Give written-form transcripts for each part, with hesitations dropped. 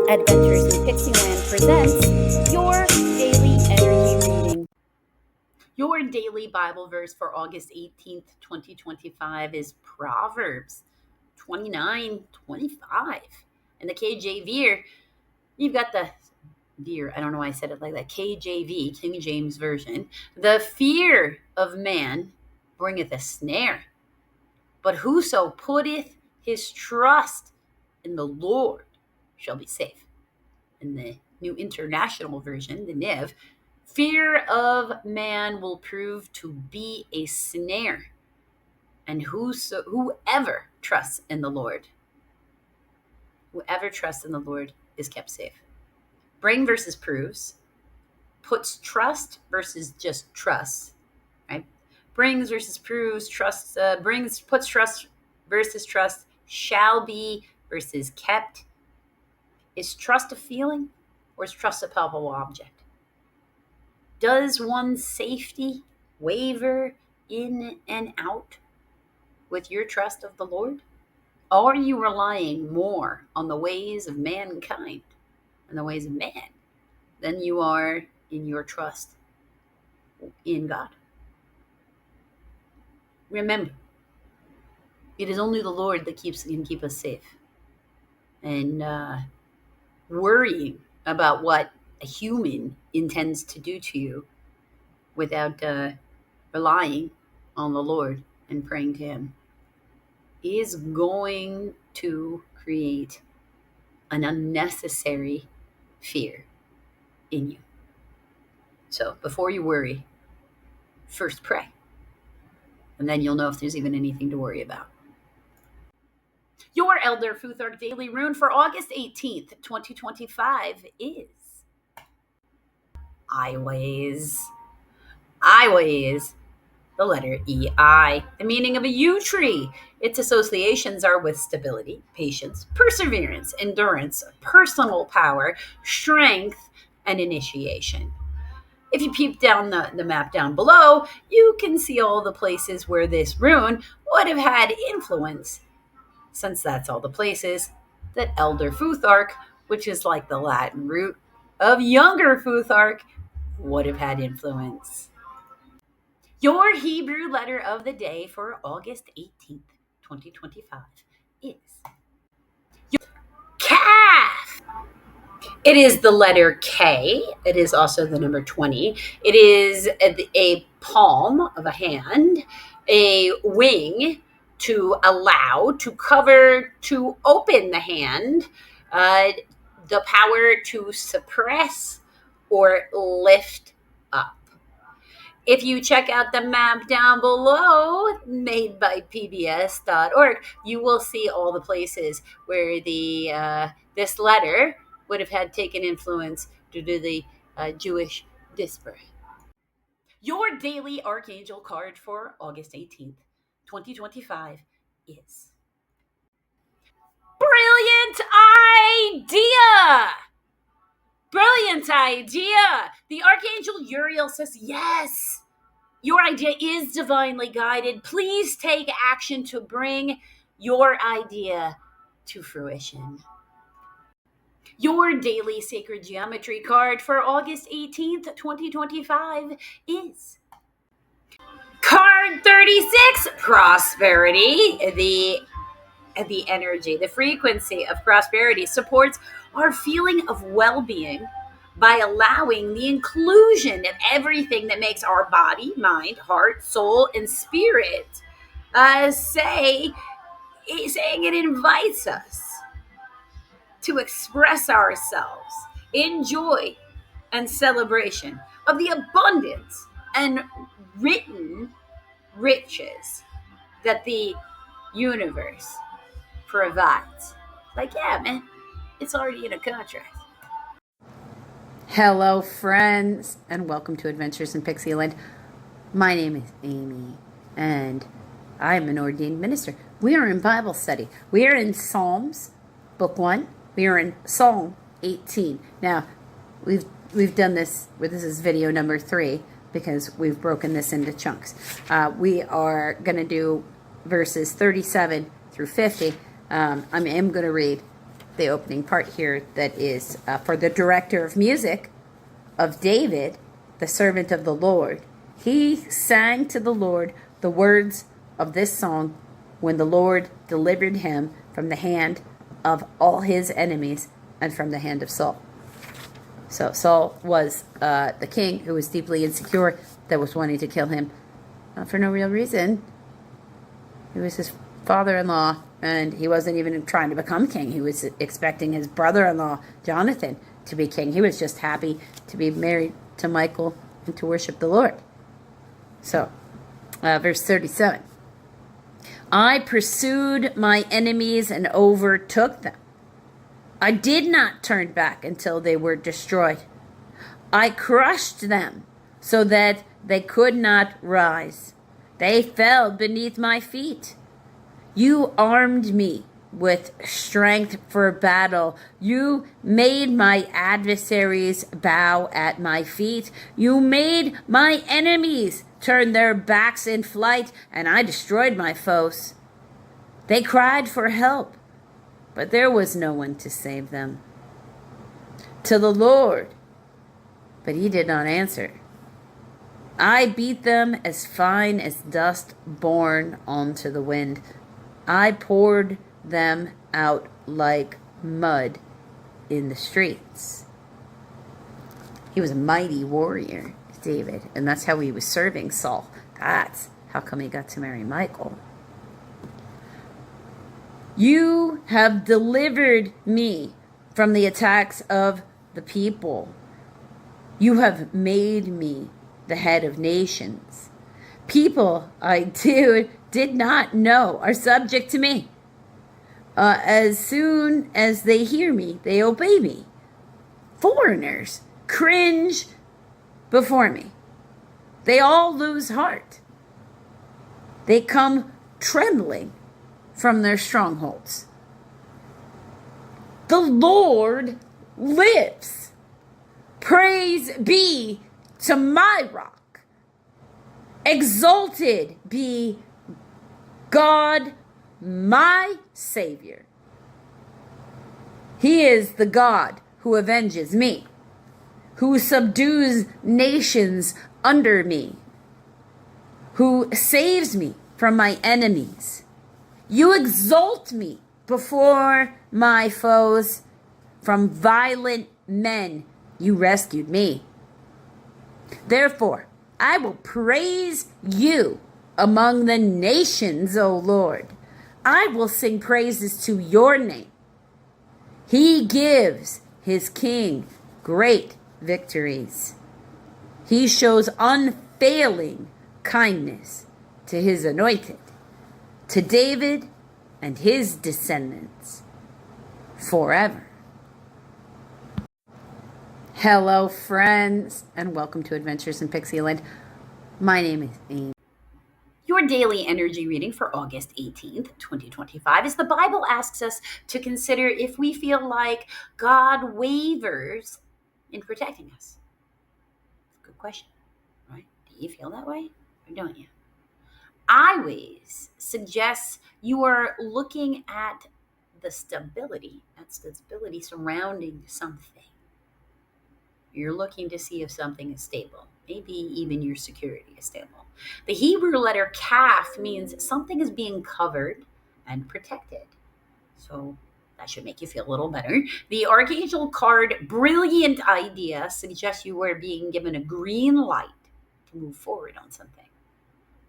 Adventures in Pixieland presents your daily energy reading. Your daily Bible verse for August 18th, 2025 is Proverbs 29:25. In the KJV, you've got the I don't know why I said it like that. KJV, King James Version. The fear of man bringeth a snare, but whoso putteth his trust in the Lord shall be safe. In the New International Version, the NIV, fear of man will prove to be a snare, and whoever trusts in the Lord, is kept safe. Bring versus proves, puts trust versus just trust, right? Brings versus proves, puts trust versus trust, shall be versus kept. Is trust a feeling or is trust a palpable object? Does one's safety waver in and out with your trust of the Lord? Are you relying more on the ways of mankind and the ways of man than you are in your trust in God? Remember, it is only the Lord that can keep us safe. And worrying about what a human intends to do to you without relying on the Lord and praying to Him is going to create an unnecessary fear in you. So before you worry, first pray, and then you'll know if there's even anything to worry about. Your Elder Futhark Daily Rune for August 18th, 2025 is Iways. Iways, the letter EI, the meaning of a yew tree. Its associations are with stability, patience, perseverance, endurance, personal power, strength, and initiation. If you peep down the map down below, you can see all the places where this rune would have had influence, since that's all the places that Elder Futhark, which is like the Latin root of Younger Futhark, would have had influence. Your Hebrew letter of the day for August 18th, 2025 is Kaf. It is the letter K. It is also the number 20. It is a palm of a hand, a wing to allow, to cover, to open the hand, the power to suppress or lift up. If you check out the map down below, made by pbs.org, you will see all the places where this letter would have had taken influence due to the Jewish diaspora. Your daily Archangel card for August 18th, 2025 is Brilliant Idea! Brilliant idea! The Archangel Uriel says, yes, your idea is divinely guided. Please take action to bring your idea to fruition. Your daily sacred geometry card for August 18th, 2025 is card 36, Prosperity. The energy, the frequency of prosperity supports our feeling of well-being by allowing the inclusion of everything that makes our body, mind, heart, soul, and spirit saying it invites us to express ourselves in joy and celebration of the abundance and written riches that the universe provides. Like, yeah, man, it's already in a contract. Hello, friends, and welcome to Adventures in Pixieland. My name is Amy, and I am an ordained minister. We are in Bible study. We are in Psalms, Book 1. We are in Psalm 18. Now, we've done this, this is video number 3, because we've broken this into chunks. We are going to do verses 37 through 50. I am going to read the opening part here that is for the director of music of David, the servant of the Lord. He sang to the Lord the words of this song when the Lord delivered him from the hand of all his enemies and from the hand of Saul. So Saul was the king who was deeply insecure, that was wanting to kill him for no real reason. He was his father-in-law, and he wasn't even trying to become king. He was expecting his brother-in-law, Jonathan, to be king. He was just happy to be married to Michal and to worship the Lord. So, verse 37. I pursued my enemies and overtook them. I did not turn back until they were destroyed. I crushed them so that they could not rise. They fell beneath my feet. You armed me with strength for battle. You made my adversaries bow at my feet. You made my enemies turn their backs in flight, and I destroyed my foes. They cried for help, but there was no one to save them. To the Lord, but he did not answer. I beat them as fine as dust borne onto the wind. I poured them out like mud in the streets. He was a mighty warrior, David, and that's how he was serving Saul. That's how come he got to marry Michal. You have delivered me from the attacks of the people. You have made me the head of nations. People I did not know are subject to me. As soon as they hear me, they obey me. Foreigners cringe before me. They all lose heart. They come trembling from their strongholds. The Lord lives. Praise be to my rock. Exalted be God, my Savior. He is the God who avenges me, who subdues nations under me, who saves me from my enemies. You exalt me before my foes. From violent men you rescued me. Therefore, I will praise you among the nations, O Lord. I will sing praises to your name. He gives his king great victories. He shows unfailing kindness to his anointed, to David and his descendants forever. Hello, friends, and welcome to Adventures in Pixieland. My name is Amy. Your daily energy reading for August 18th, 2025 is the Bible asks us to consider if we feel like God wavers in protecting us. Good question, right? Do you feel that way or don't you? I always suggest you are looking at the stability surrounding something. You're looking to see if something is stable. Maybe even your security is stable. The Hebrew letter kaf means something is being covered and protected. So that should make you feel a little better. The Archangel card, brilliant idea, suggests you are being given a green light to move forward on something.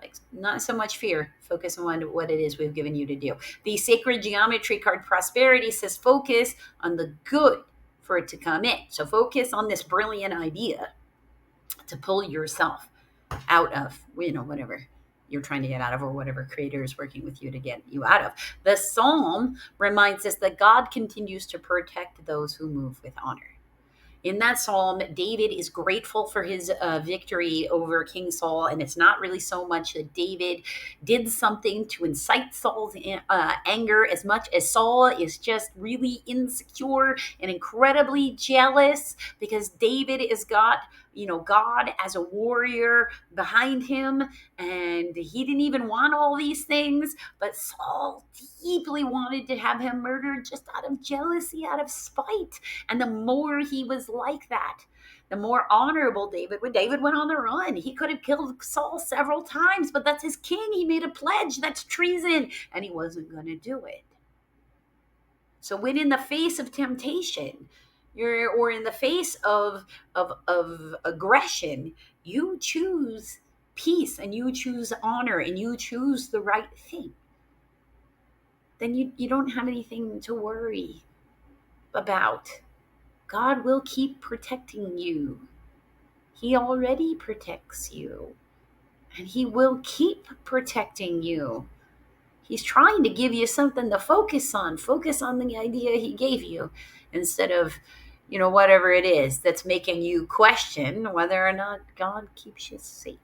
Like, not so much fear. Focus on what it is we've given you to do. The Sacred Geometry card, prosperity, says focus on the good for it to come in. So focus on this brilliant idea to pull yourself out of, whatever you're trying to get out of, or whatever creator is working with you to get you out of. The Psalm reminds us that God continues to protect those who move with honor. In that psalm, David is grateful for his victory over King Saul, and it's not really so much that David did something to incite Saul's anger as much as Saul is just really insecure and incredibly jealous because David has got, God as a warrior behind him, and he didn't even want all these things, but Saul deeply wanted to have him murdered just out of jealousy, out of spite. And the more he was like that, the more honorable David. When David went on the run, he could have killed Saul several times, but that's his king. He made a pledge. That's treason, and he wasn't going to do it. So when in the face of temptation, or in the face of aggression, you choose peace, and you choose honor, and you choose the right thing, then you don't have anything to worry about. God will keep protecting you. He already protects you, and he will keep protecting you. He's trying to give you something to focus on. Focus on the idea he gave you instead of, whatever it is that's making you question whether or not God keeps you safe.